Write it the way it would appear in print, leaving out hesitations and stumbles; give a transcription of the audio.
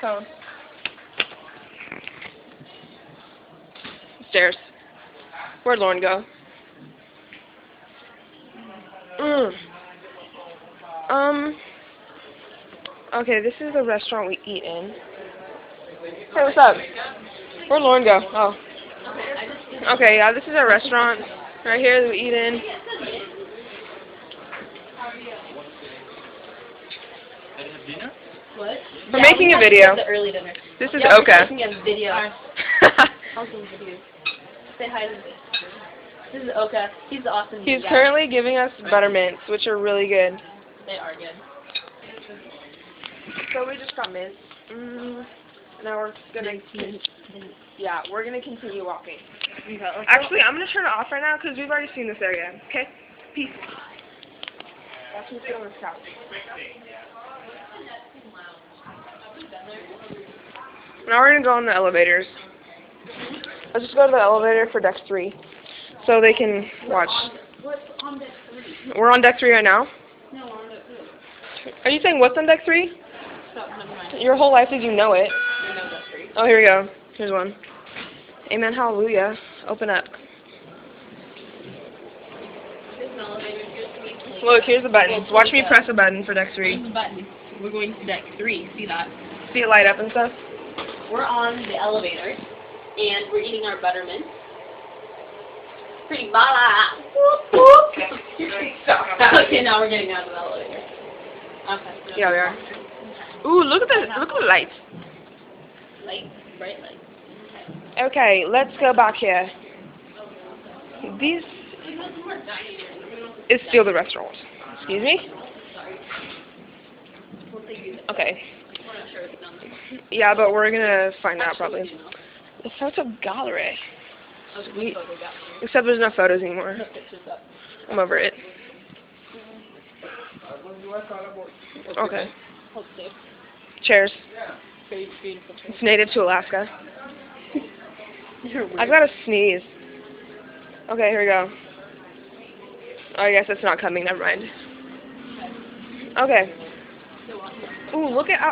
Cone. Stairs. Where'd Lauren go? Okay, this is the restaurant we eat in. Hey, what's up? Where'd Lauren go? Oh. Okay, yeah, this is our restaurant right here that we eat in. What? We're making a video. The early dinner. This is We're Oka. making a video. Awesome video. Say hi to this. This is Oka. He's the awesome He's guy. currently giving us buttermints, which are really good. They are good. So we just got mints. Now we're gonna we're gonna continue walking. Actually, I'm gonna turn it off right now because we've already seen this area. Okay, peace. Watch me sit on this couch. Now we're gonna go on the elevators. Let's just go to the elevator for deck 3, so they can watch. What's on deck 3? We're on deck 3 right now. No, we're on deck 2. Are you saying what's on deck 3? Stop, never mind. Your whole life did you know it? I know deck 3. Oh, here we go. Here's one. Amen, hallelujah. Open up. There's an elevator. Here's the Look, here's the buttons. Watch me press a button for deck 3. Here's the button. We're going to deck 3. See that? See it light up and stuff? We're on the elevator, and we're eating our buttermint. Pretty bala. Okay, now we're getting out of the elevator. Okay. Yeah, we are. Ooh, look at the lights. Light, bright light. Okay, let's go back here. These is still the restaurant. Excuse me? Okay. We're not sure it's done. Yeah, but we're gonna find out probably. The photo gallery. Sweet. Except there's no photos anymore. No pictures up. I'm over it. Okay. Hold safe. Chairs. Very beautiful chair. It's native to Alaska. You're weird. I gotta sneeze. Okay, here we go. Oh, I guess it's not coming. Never mind. Okay. Ooh, look at